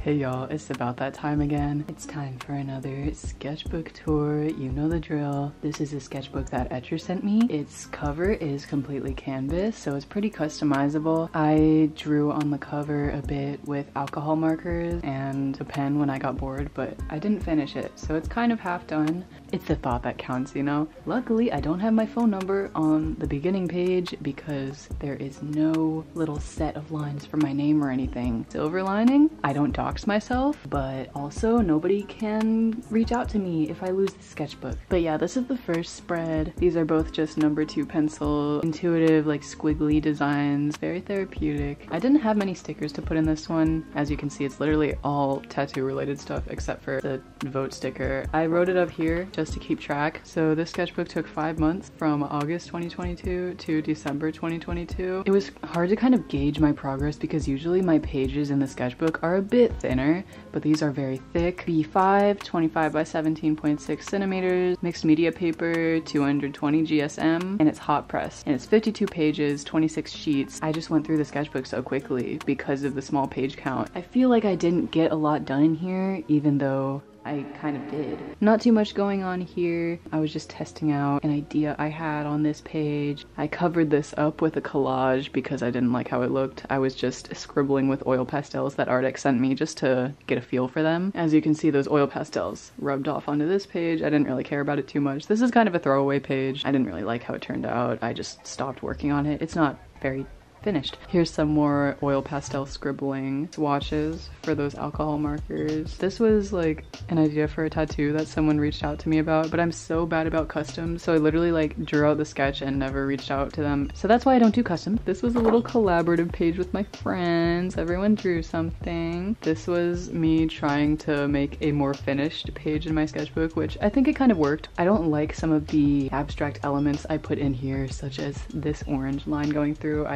Hey y'all, it's about that time again. It's time for another sketchbook tour. You know the drill. This is a sketchbook that Etcher sent me. Its cover is completely canvas, so it's pretty customizable. I drew on the cover a bit with alcohol markers and a pen when I got bored, but I didn't finish it, so it's kind of half done. It's the thought that counts, you know? Luckily, I don't have my phone number on the beginning page because there is no little set of lines for my name or anything. Silver lining, I don't dox myself, but also nobody can reach out to me if I lose the sketchbook. But yeah, this is the first spread. These are both just #2 pencil, intuitive, like squiggly designs, very therapeutic. I didn't have many stickers to put in this one. As you can see, it's literally all tattoo related stuff except for the vote sticker. I wrote it up here just to keep track. So this sketchbook took 5 months from August 2022 to December 2022. It was hard to kind of gauge my progress because usually my pages in the sketchbook are a bit thinner, but these are very thick. B5, 25 by 17.6 centimeters, mixed media paper, 220 GSM, and it's hot press. And it's 52 pages, 26 sheets. I just went through the sketchbook so quickly because of the small page count. I feel like I didn't get a lot done in here, even though I kind of did. Not too much going on here. I was just testing out an idea I had on this page. I covered this up with a collage because I didn't like how it looked. I was just scribbling with oil pastels that Arctic sent me just to get a feel for them. As you can see, those oil pastels rubbed off onto this page. I didn't really care about it too much. This is kind of a throwaway page. I didn't really like how it turned out. I just stopped working on it. It's not very finished. Here's some more oil pastel scribbling swatches for those alcohol markers. This was like an idea for a tattoo that someone reached out to me about, but I'm so bad about customs, so I literally like drew out the sketch and never reached out to them. So that's why I don't do custom. This was a little collaborative page with my friends. Everyone drew something. This was me trying to make a more finished page in my sketchbook, which I think it kind of worked. I don't like some of the abstract elements I put in here, such as this orange line going through.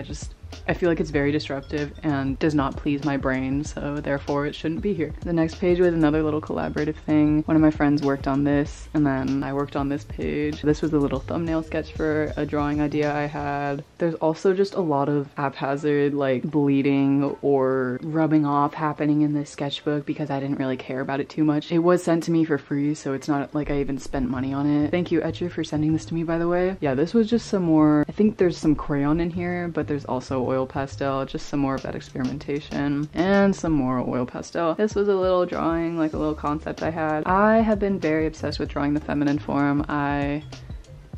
I feel like it's very disruptive and does not please my brain, so therefore it shouldn't be here. The next page was another little collaborative thing. One of my friends worked on this, and then I worked on this page. This was a little thumbnail sketch for a drawing idea I had. There's also just a lot of haphazard, like, bleeding or rubbing off happening in this sketchbook because I didn't really care about it too much. It was sent to me for free, so it's not like I even spent money on it. Thank you, Etcher, for sending this to me, by the way. Yeah, this was just some more, I think there's some crayon in here, but there's also oil pastel, just some more of that experimentation, and some more oil pastel. This was a little drawing, like a little concept I had. I have been very obsessed with drawing the feminine form. I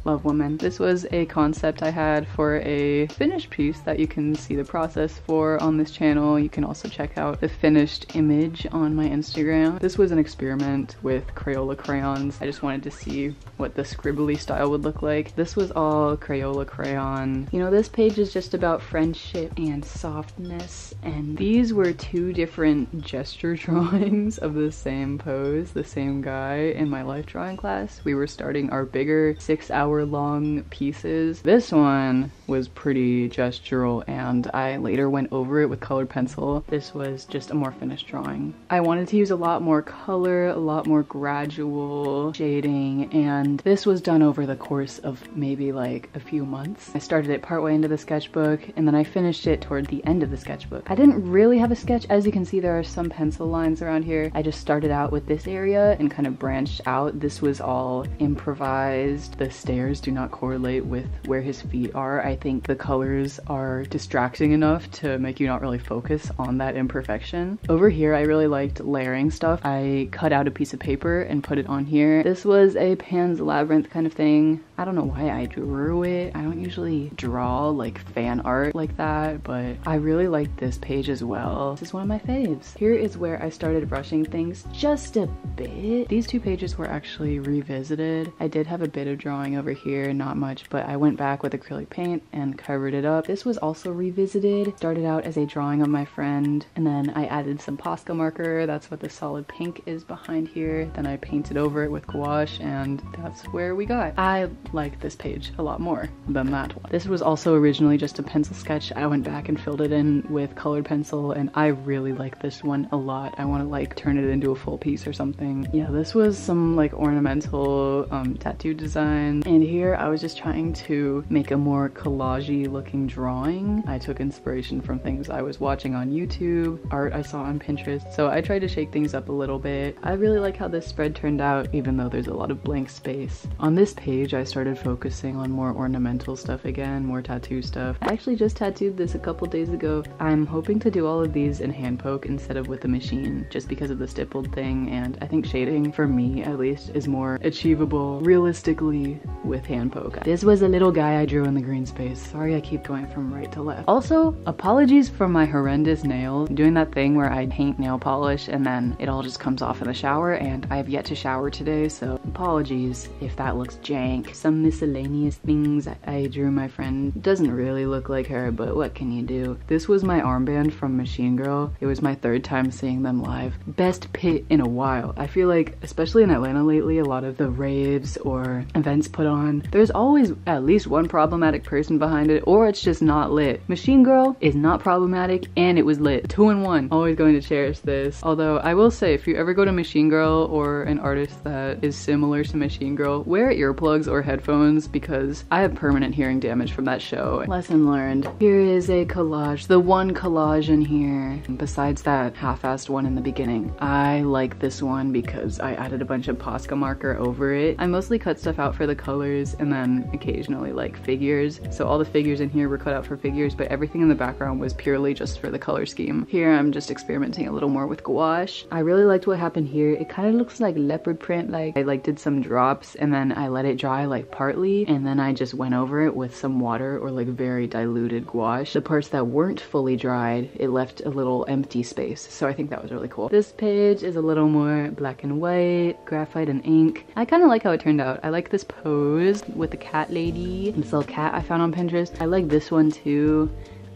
love women. This was a concept I had for a finished piece that you can see the process for on this channel. You can also check out the finished image on my Instagram. This was an experiment with Crayola crayons. I just wanted to see what the scribbly style would look like. This was all Crayola crayon. You know, this page is just about friendship and softness, and these were 2 different gesture drawings of the same pose, the same guy in my life drawing class. We were starting our bigger 6-hour-long pieces. This one was pretty gestural, and I later went over it with colored pencil. This was just a more finished drawing. I wanted to use a lot more color, a lot more gradual shading, and this was done over the course of maybe like a few months. I started it partway into the sketchbook, and then I finished it toward the end of the sketchbook. I didn't really have a sketch. As you can see, there are some pencil lines around here. I just started out with this area and kind of branched out. This was all improvised. The stairs do not correlate with where his feet are. I think the colors are distracting enough to make you not really focus on that imperfection. Over here, I really liked layering stuff. I cut out a piece of paper and put it on here. This was a Pan's Labyrinth kind of thing. I don't know why I drew it. I don't usually draw like fan art like that, but I really liked this page as well. This is one of my faves. Here is where I started brushing things just a bit. These 2 pages were actually revisited. I did have a bit of drawing over here, not much, but I went back with acrylic paint and covered it up. This was also revisited. Started out as a drawing of my friend, and then I added some Posca marker. That's what the solid pink is behind here. Then I painted over it with gouache, and that's where we got. I like this page a lot more than that one. This was also originally just a pencil sketch. I went back and filled it in with colored pencil, and I really like this one a lot. I want to like turn it into a full piece or something. Yeah, this was some like ornamental tattoo design, and here I was just trying to make a more collage-y looking drawing. I took inspiration from things I was watching on YouTube, art I saw on Pinterest, so I tried to shake things up a little bit. I really like how this spread turned out, even though there's a lot of blank space. On this page, I started focusing on more ornamental stuff again, more tattoo stuff. I actually just tattooed this a couple days ago. I'm hoping to do all of these in hand poke instead of with the machine, just because of the stippled thing, and I think shading, for me at least, is more achievable realistically with hand poke. This was a little guy I drew in the green space. Sorry I keep going from right to left. Also, apologies for my horrendous nail. I'm doing that thing where I paint nail polish and then it all just comes off in the shower, and I have yet to shower today, so apologies if that looks jank. Some miscellaneous things I drew my friend. Doesn't really look like her, but what can you do? This was my armband from Machine Girl. It was my third time seeing them live. Best pit in a while. I feel like, especially in Atlanta lately, a lot of the raves or events put on, there's always at least one problematic person behind it, or it's just not lit. Machine Girl is not problematic and it was lit. 2 in 1. Always going to cherish this. Although I will say, if you ever go to Machine Girl or an artist that is similar to Machine Girl, wear earplugs or headphones, because I have permanent hearing damage from that show. Lesson learned. Here is a collage, the one collage in here, besides that half-assed one in the beginning. I like this one because I added a bunch of Posca marker over it. I mostly cut stuff out for the colors and then occasionally like figures. So all the figures in here were cut out for figures, but everything in the background was purely just for the color scheme. Here I'm just experimenting a little more with gouache. I really liked what happened here. It kind of looks like leopard print. Like I like did some drops and then I let it dry like partly, and then I just went over it with some water or like very diluted gouache. The parts that weren't fully dried, it left a little empty space. So I think that was really cool. This page is a little more black and white, graphite and ink. I kind of like how it turned out. I like this pose with the cat lady, this little cat I found on Pinterest. I like this one too.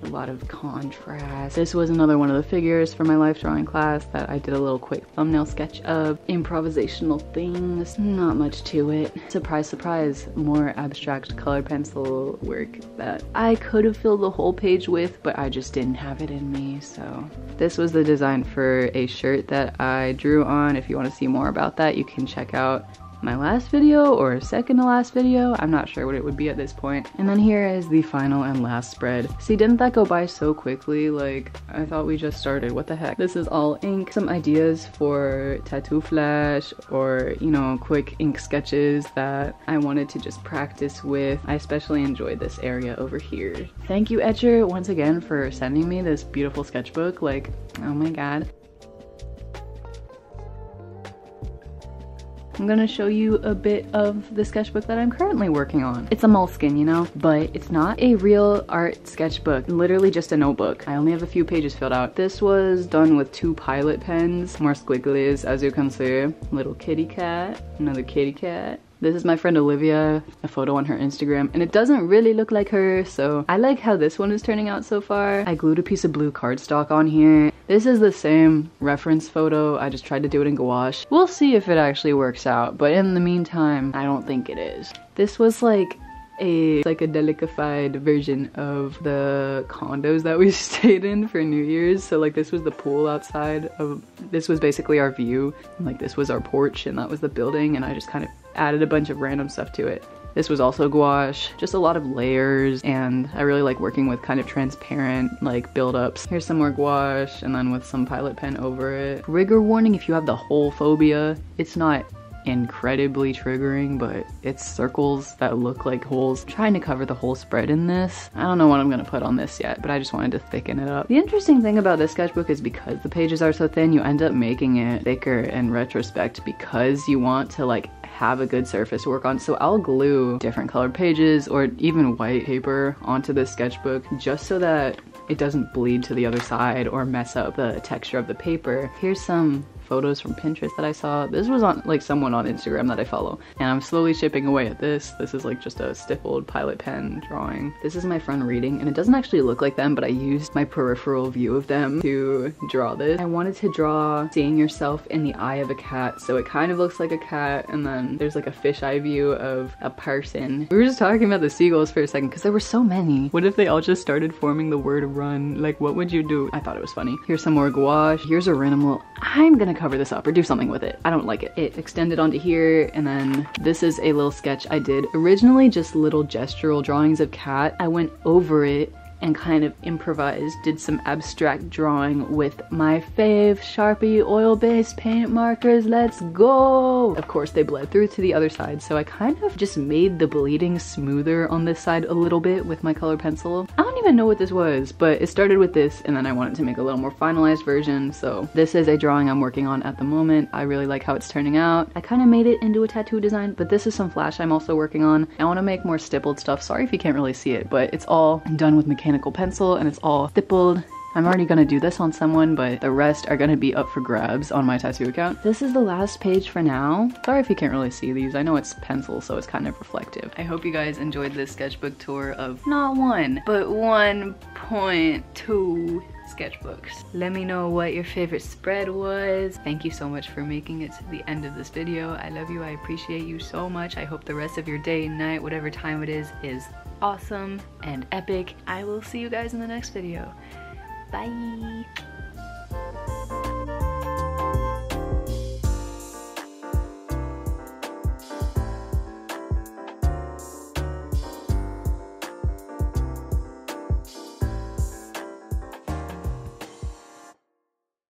A lot of contrast. This was another one of the figures for my life drawing class that I did a little quick thumbnail sketch of. Improvisational things, not much to it. Surprise, surprise, more abstract colored pencil work that I could have filled the whole page with, but I just didn't have it in me, so. This was the design for a shirt that I drew on. If you want to see more about that, you can check out my last video or second to last video. I'm not sure what it would be at this point. And then here is the final and last spread. See, didn't that go by so quickly? Like, I thought we just started. What the heck? This is all ink. Some ideas for tattoo flash or, you know, quick ink sketches that I wanted to just practice with. I especially enjoyed this area over here. Thank you, Etcher, once again for sending me this beautiful sketchbook. Like, oh my god. I'm gonna show you a bit of the sketchbook that I'm currently working on. It's a moleskin, you know, but it's not a real art sketchbook, literally just a notebook. I only have a few pages filled out. This was done with 2 Pilot pens, more squigglies, as you can see. Little kitty cat, another kitty cat. This is my friend Olivia, a photo on her Instagram, and it doesn't really look like her, so I like how this one is turning out so far. I glued a piece of blue cardstock on here. This is the same reference photo, I just tried to do it in gouache. We'll see if it actually works out, but in the meantime, I don't think it is. This was like a psychedelic-ified version of the condos that we stayed in for New Year's. So like this was the pool outside of, this was basically our view, and like this was our porch and that was the building, and I just kind of added a bunch of random stuff to it. This was also gouache, just a lot of layers, and I really like working with kind of transparent like build-ups. Here's some more gouache and then with some Pilot pen over it. Rigor warning if you have the hole phobia. It's not incredibly triggering, but it's circles that look like holes. I'm trying to cover the whole spread in this. I don't know what I'm gonna put on this yet, but I just wanted to thicken it up. The interesting thing about this sketchbook is because the pages are so thin, you end up making it thicker in retrospect because you want to like have a good surface to work on. So I'll glue different colored pages or even white paper onto this sketchbook just so that it doesn't bleed to the other side or mess up the texture of the paper. Here's some photos from Pinterest that I saw. This was on like someone on Instagram that I follow, and I'm slowly chipping away at this. This is like just a stippled Pilot pen drawing. This is my friend reading, and it doesn't actually look like them, but I used my peripheral view of them to draw this. I wanted to draw seeing yourself in the eye of a cat, so it kind of looks like a cat, and then there's like a fisheye view of a person. We were just talking about the seagulls for a second because there were so many. What if they all just started forming the word run? Like, what would you do? I thought it was funny. Here's some more gouache. Here's a Rinimal. I'm gonna cover this up or do something with it. I don't like it. It extended onto here, and then this is a little sketch I did. Originally just little gestural drawings of cat. I went over it and kind of improvised, did some abstract drawing with my fave Sharpie oil-based paint markers. Let's go! Of course, they bled through to the other side, so I kind of just made the bleeding smoother on this side a little bit with my color pencil. I don't even know what this was, but it started with this, and then I wanted to make a little more finalized version, so this is a drawing I'm working on at the moment. I really like how it's turning out. I kind of made it into a tattoo design, but this is some flash I'm also working on. I want to make more stippled stuff. Sorry if you can't really see it, but it's all done with mechanical pencil and it's all stippled. I'm already gonna do this on someone, but the rest are gonna be up for grabs on my tattoo account. This is the last page for now. Sorry if you can't really see these. I know it's pencil, so it's kind of reflective. I hope you guys enjoyed this sketchbook tour of not one, but 1.2 sketchbooks. Let me know what your favorite spread was. Thank you so much for making it to the end of this video. I love you. I appreciate you so much. I hope the rest of your day, night, whatever time it is awesome and epic. I will see you guys in the next video. Bye.